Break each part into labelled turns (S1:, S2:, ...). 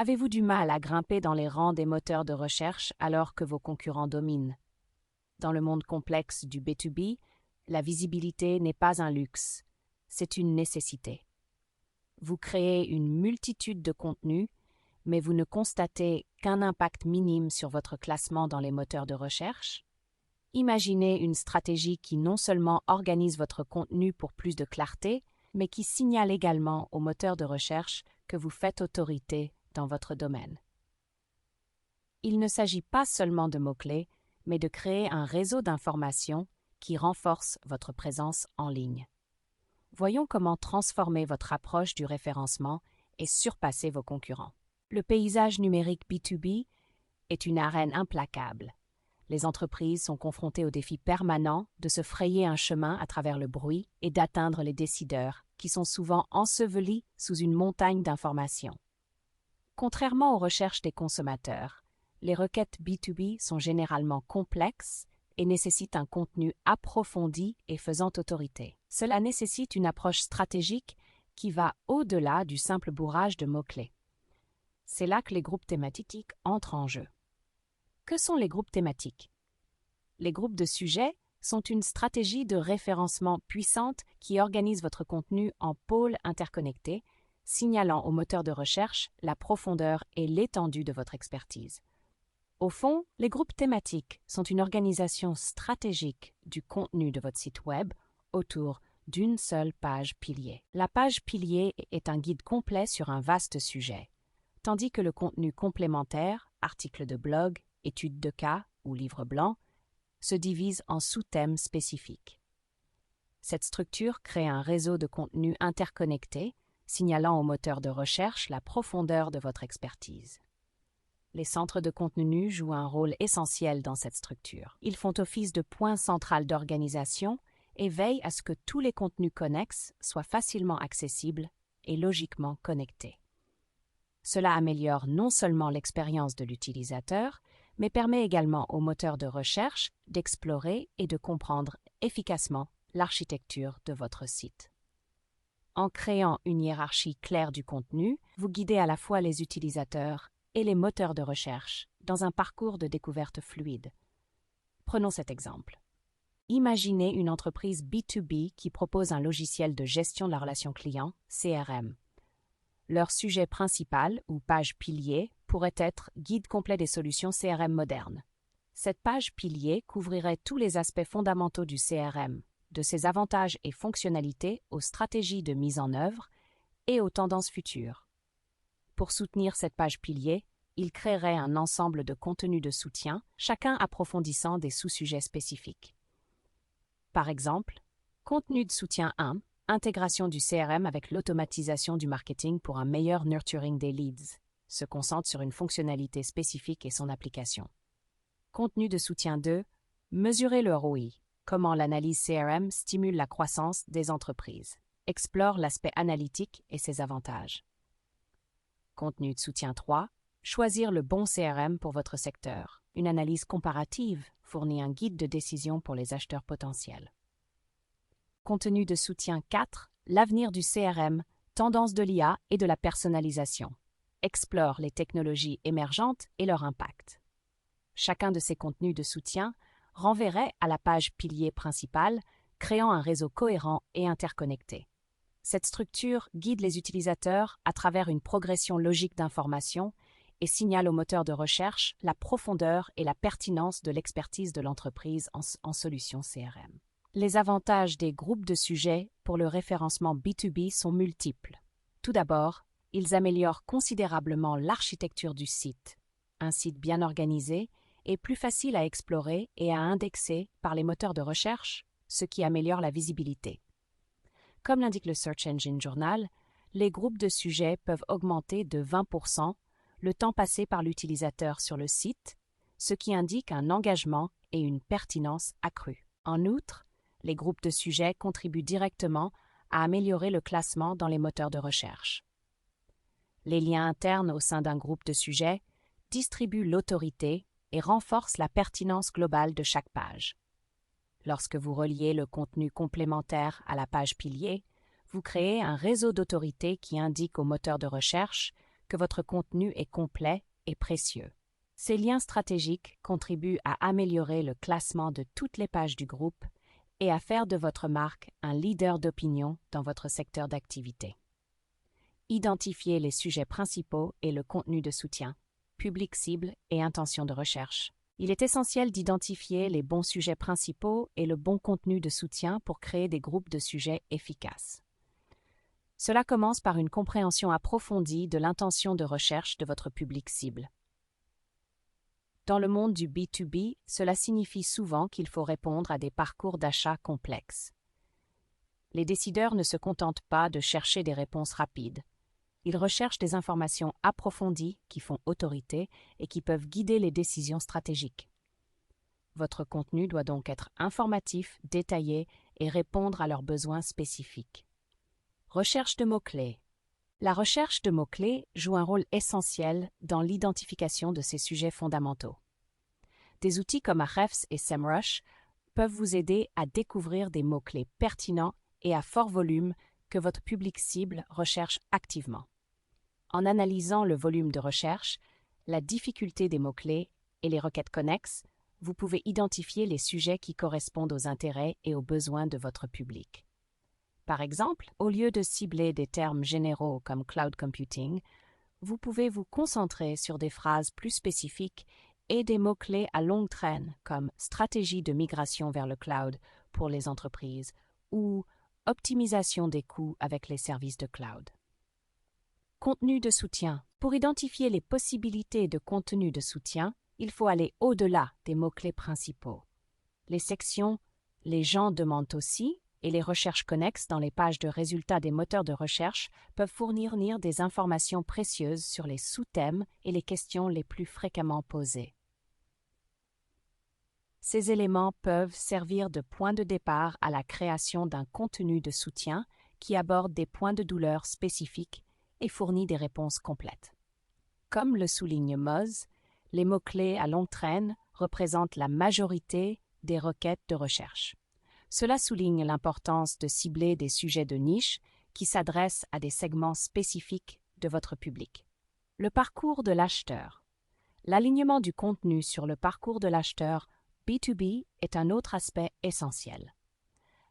S1: Avez-vous du mal à grimper dans les rangs des moteurs de recherche alors que vos concurrents dominent? Dans le monde complexe du B2B, la visibilité n'est pas un luxe, c'est une nécessité. Vous créez une multitude de contenus, mais vous ne constatez qu'un impact minime sur votre classement dans les moteurs de recherche? Imaginez une stratégie qui non seulement organise votre contenu pour plus de clarté, mais qui signale également aux moteurs de recherche que vous faites autorité dans votre domaine. Il ne s'agit pas seulement de mots-clés, mais de créer un réseau d'informations qui renforce votre présence en ligne. Voyons comment transformer votre approche du référencement et surpasser vos concurrents. Le paysage numérique B2B est une arène implacable. Les entreprises sont confrontées au défi permanent de se frayer un chemin à travers le bruit et d'atteindre les décideurs, qui sont souvent ensevelis sous une montagne d'informations. Contrairement aux recherches des consommateurs, les requêtes B2B sont généralement complexes et nécessitent un contenu approfondi et faisant autorité. Cela nécessite une approche stratégique qui va au-delà du simple bourrage de mots-clés. C'est là que les groupes thématiques entrent en jeu. Que sont les groupes thématiques? Les groupes de sujets sont une stratégie de référencement puissante qui organise votre contenu en pôles interconnectés, signalant aux moteurs de recherche la profondeur et l'étendue de votre expertise. Au fond, les groupes thématiques sont une organisation stratégique du contenu de votre site Web autour d'une seule page pilier. La page pilier est un guide complet sur un vaste sujet, tandis que le contenu complémentaire, articles de blog, études de cas ou livres blancs, se divise en sous-thèmes spécifiques. Cette structure crée un réseau de contenus interconnectés, signalant aux moteurs de recherche la profondeur de votre expertise. Les centres de contenu jouent un rôle essentiel dans cette structure. Ils font office de point central d'organisation et veillent à ce que tous les contenus connexes soient facilement accessibles et logiquement connectés. Cela améliore non seulement l'expérience de l'utilisateur, mais permet également aux moteurs de recherche d'explorer et de comprendre efficacement l'architecture de votre site. En créant une hiérarchie claire du contenu, vous guidez à la fois les utilisateurs et les moteurs de recherche dans un parcours de découverte fluide. Prenons cet exemple. Imaginez une entreprise B2B qui propose un logiciel de gestion de la relation client, CRM. Leur sujet principal, ou page pilier, pourrait être « Guide complet des solutions CRM modernes ». Cette page pilier couvrirait tous les aspects fondamentaux du CRM, de ses avantages et fonctionnalités aux stratégies de mise en œuvre et aux tendances futures. Pour soutenir cette page pilier, il créerait un ensemble de contenus de soutien, chacun approfondissant des sous-sujets spécifiques. Par exemple, contenu de soutien 1, intégration du CRM avec l'automatisation du marketing pour un meilleur nurturing des leads, se concentre sur une fonctionnalité spécifique et son application. Contenu de soutien 2, mesurer le ROI, comment l'analyse CRM stimule la croissance des entreprises, explore l'aspect analytique et ses avantages. Contenu de soutien 3, choisir le bon CRM pour votre secteur. Une analyse comparative fournit un guide de décision pour les acheteurs potentiels. Contenu de soutien 4, l'avenir du CRM, tendance de l'IA et de la personnalisation. Explore les technologies émergentes et leur impact. Chacun de ces contenus de soutien renverrait à la page pilier principale, créant un réseau cohérent et interconnecté. Cette structure guide les utilisateurs à travers une progression logique d'informations et signale aux moteurs de recherche la profondeur et la pertinence de l'expertise de l'entreprise en solutions CRM. Les avantages des groupes de sujets pour le référencement B2B sont multiples. Tout d'abord, ils améliorent considérablement l'architecture du site. Un site bien organisé est plus facile à explorer et à indexer par les moteurs de recherche, ce qui améliore la visibilité. Comme l'indique le Search Engine Journal, les groupes de sujets peuvent augmenter de 20% le temps passé par l'utilisateur sur le site, ce qui indique un engagement et une pertinence accrue. En outre, les groupes de sujets contribuent directement à améliorer le classement dans les moteurs de recherche. Les liens internes au sein d'un groupe de sujets distribuent l'autorité et renforcent la pertinence globale de chaque page. Lorsque vous reliez le contenu complémentaire à la page pilier, vous créez un réseau d'autorité qui indique aux moteurs de recherche que votre contenu est complet et précieux. Ces liens stratégiques contribuent à améliorer le classement de toutes les pages du groupe et à faire de votre marque un leader d'opinion dans votre secteur d'activité. Identifiez les sujets principaux et le contenu de soutien, public cible et intention de recherche. Il est essentiel d'identifier les bons sujets principaux et le bon contenu de soutien pour créer des groupes de sujets efficaces. Cela commence par une compréhension approfondie de l'intention de recherche de votre public cible. Dans le monde du B2B, cela signifie souvent qu'il faut répondre à des parcours d'achat complexes. Les décideurs ne se contentent pas de chercher des réponses rapides. Ils recherchent des informations approfondies qui font autorité et qui peuvent guider les décisions stratégiques. Votre contenu doit donc être informatif, détaillé et répondre à leurs besoins spécifiques. Recherche de mots-clés. La recherche de mots-clés joue un rôle essentiel dans l'identification de ces sujets fondamentaux. Des outils comme Ahrefs et SEMrush peuvent vous aider à découvrir des mots-clés pertinents et à fort volume que votre public cible recherche activement. En analysant le volume de recherche, la difficulté des mots-clés et les requêtes connexes, vous pouvez identifier les sujets qui correspondent aux intérêts et aux besoins de votre public. Par exemple, au lieu de cibler des termes généraux comme cloud computing, vous pouvez vous concentrer sur des phrases plus spécifiques et des mots-clés à longue traîne comme stratégie de migration vers le cloud pour les entreprises ou optimisation des coûts avec les services de cloud. Contenu de soutien. Pour identifier les possibilités de contenu de soutien, il faut aller au-delà des mots-clés principaux. Les sections « Les gens demandent aussi » et les recherches connexes dans les pages de résultats des moteurs de recherche peuvent fournir des informations précieuses sur les sous-thèmes et les questions les plus fréquemment posées. Ces éléments peuvent servir de point de départ à la création d'un contenu de soutien qui aborde des points de douleur spécifiques et fournit des réponses complètes. Comme le souligne Moz, les mots-clés à longue traîne représentent la majorité des requêtes de recherche. Cela souligne l'importance de cibler des sujets de niche qui s'adressent à des segments spécifiques de votre public. Le parcours de l'acheteur. L'alignement du contenu sur le parcours de l'acheteur B2B est un autre aspect essentiel.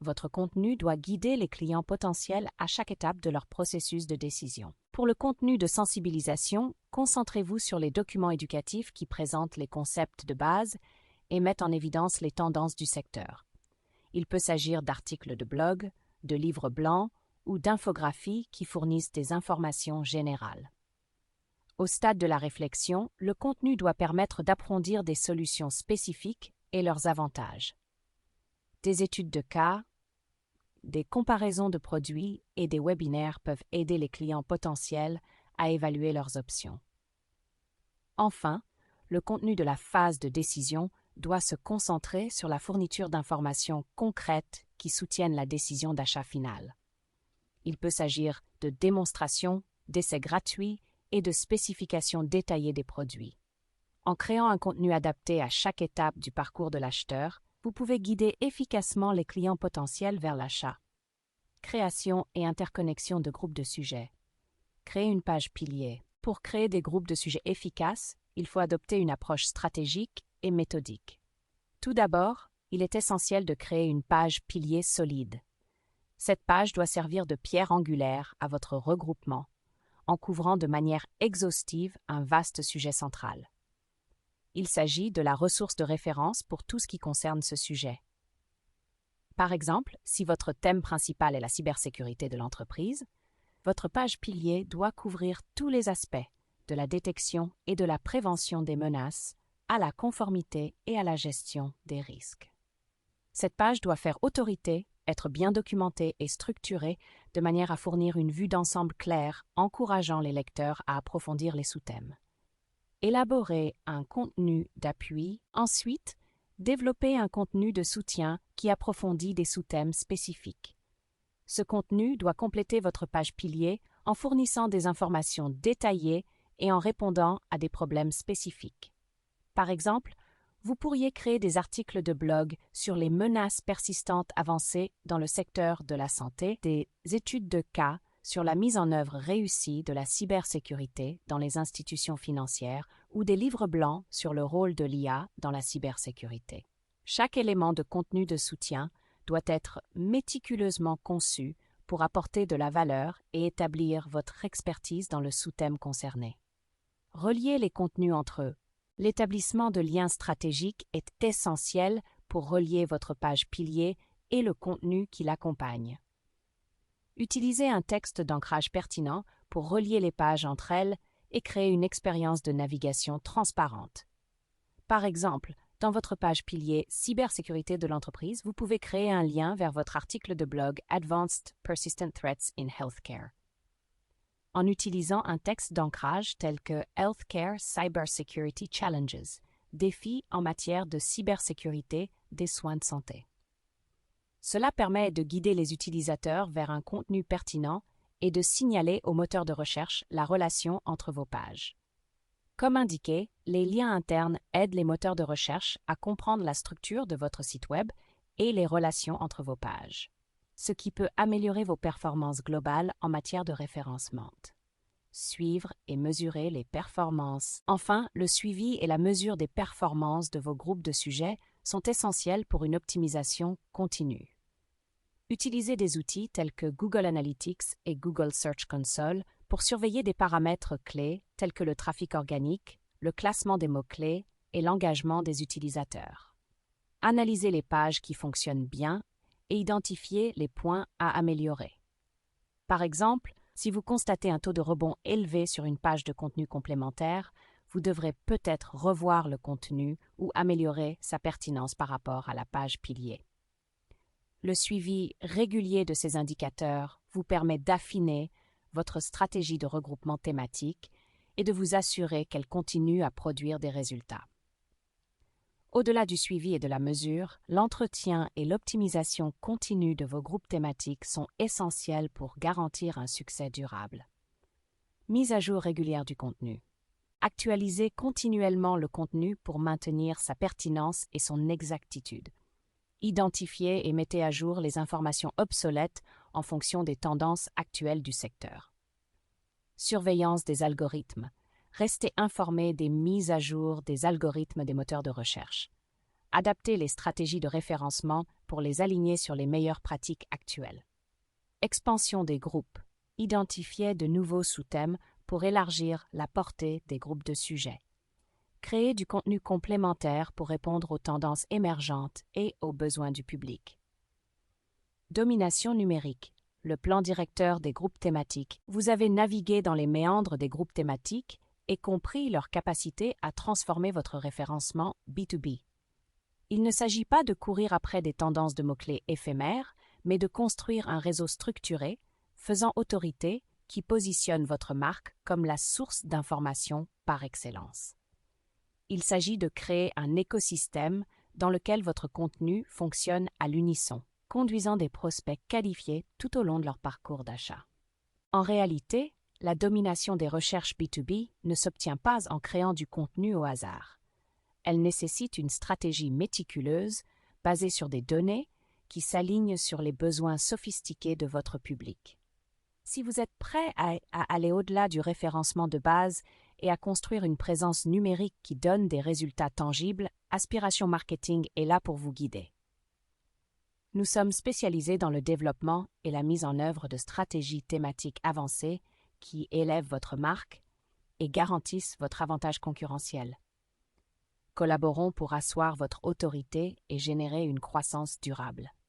S1: Votre contenu doit guider les clients potentiels à chaque étape de leur processus de décision. Pour le contenu de sensibilisation, concentrez-vous sur les documents éducatifs qui présentent les concepts de base et mettent en évidence les tendances du secteur. Il peut s'agir d'articles de blog, de livres blancs ou d'infographies qui fournissent des informations générales. Au stade de la réflexion, le contenu doit permettre d'approfondir des solutions spécifiques et leurs avantages. Des études de cas, des comparaisons de produits et des webinaires peuvent aider les clients potentiels à évaluer leurs options. Enfin, le contenu de la phase de décision doit se concentrer sur la fourniture d'informations concrètes qui soutiennent la décision d'achat finale. Il peut s'agir de démonstrations, d'essais gratuits et de spécifications détaillées des produits. En créant un contenu adapté à chaque étape du parcours de l'acheteur, vous pouvez guider efficacement les clients potentiels vers l'achat. Création et interconnexion de groupes de sujets. Créer une page pilier. Pour créer des groupes de sujets efficaces, il faut adopter une approche stratégique et méthodique. Tout d'abord, il est essentiel de créer une page pilier solide. Cette page doit servir de pierre angulaire à votre regroupement, en couvrant de manière exhaustive un vaste sujet central. Il s'agit de la ressource de référence pour tout ce qui concerne ce sujet. Par exemple, si votre thème principal est la cybersécurité de l'entreprise, votre page pilier doit couvrir tous les aspects, de la détection et de la prévention des menaces, à la conformité et à la gestion des risques. Cette page doit faire autorité, être bien documentée et structurée de manière à fournir une vue d'ensemble claire, encourageant les lecteurs à approfondir les sous-thèmes. Élaborer un contenu d'appui. Ensuite, développer un contenu de soutien qui approfondit des sous-thèmes spécifiques. Ce contenu doit compléter votre page pilier en fournissant des informations détaillées et en répondant à des problèmes spécifiques. Par exemple, vous pourriez créer des articles de blog sur les menaces persistantes avancées dans le secteur de la santé, des études de cas sur la mise en œuvre réussie de la cybersécurité dans les institutions financières ou des livres blancs sur le rôle de l'IA dans la cybersécurité. Chaque élément de contenu de soutien doit être méticuleusement conçu pour apporter de la valeur et établir votre expertise dans le sous-thème concerné. Reliez les contenus entre eux. L'établissement de liens stratégiques est essentiel pour relier votre page pilier et le contenu qui l'accompagne. Utilisez un texte d'ancrage pertinent pour relier les pages entre elles et créer une expérience de navigation transparente. Par exemple, dans votre page pilier Cybersécurité de l'entreprise, vous pouvez créer un lien vers votre article de blog Advanced Persistent Threats in Healthcare. En utilisant un texte d'ancrage tel que Healthcare Cybersecurity Challenges, défis en matière de cybersécurité des soins de santé. Cela permet de guider les utilisateurs vers un contenu pertinent et de signaler au moteur de recherche la relation entre vos pages. Comme indiqué, les liens internes aident les moteurs de recherche à comprendre la structure de votre site Web et les relations entre vos pages, ce qui peut améliorer vos performances globales en matière de référencement. Suivre et mesurer les performances. Enfin, le suivi et la mesure des performances de vos groupes de sujets sont essentiels pour une optimisation continue. Utilisez des outils tels que Google Analytics et Google Search Console pour surveiller des paramètres clés tels que le trafic organique, le classement des mots-clés et l'engagement des utilisateurs. Analysez les pages qui fonctionnent bien et identifiez les points à améliorer. Par exemple, si vous constatez un taux de rebond élevé sur une page de contenu complémentaire, vous devrez peut-être revoir le contenu ou améliorer sa pertinence par rapport à la page pilier. Le suivi régulier de ces indicateurs vous permet d'affiner votre stratégie de regroupement thématique et de vous assurer qu'elle continue à produire des résultats. Au-delà du suivi et de la mesure, l'entretien et l'optimisation continue de vos groupes thématiques sont essentiels pour garantir un succès durable. Mise à jour régulière du contenu. Actualisez continuellement le contenu pour maintenir sa pertinence et son exactitude. Identifiez et mettez à jour les informations obsolètes en fonction des tendances actuelles du secteur. Surveillance des algorithmes. Restez informé des mises à jour des algorithmes des moteurs de recherche. Adaptez les stratégies de référencement pour les aligner sur les meilleures pratiques actuelles. Expansion des groupes. Identifiez de nouveaux sous-thèmes pour élargir la portée des groupes de sujets. Créer du contenu complémentaire pour répondre aux tendances émergentes et aux besoins du public. Domination numérique. Le plan directeur des groupes thématiques. Vous avez navigué dans les méandres des groupes thématiques et compris leur capacité à transformer votre référencement B2B. Il ne s'agit pas de courir après des tendances de mots-clés éphémères, mais de construire un réseau structuré, faisant autorité, qui positionne votre marque comme la source d'information par excellence. Il s'agit de créer un écosystème dans lequel votre contenu fonctionne à l'unisson, conduisant des prospects qualifiés tout au long de leur parcours d'achat. En réalité, la domination des recherches B2B ne s'obtient pas en créant du contenu au hasard. Elle nécessite une stratégie méticuleuse, basée sur des données qui s'alignent sur les besoins sophistiqués de votre public. Si vous êtes prêt à aller au-delà du référencement de base et à construire une présence numérique qui donne des résultats tangibles, Aspiration Marketing est là pour vous guider. Nous sommes spécialisés dans le développement et la mise en œuvre de stratégies thématiques avancées qui élèvent votre marque et garantissent votre avantage concurrentiel. Collaborons pour asseoir votre autorité et générer une croissance durable.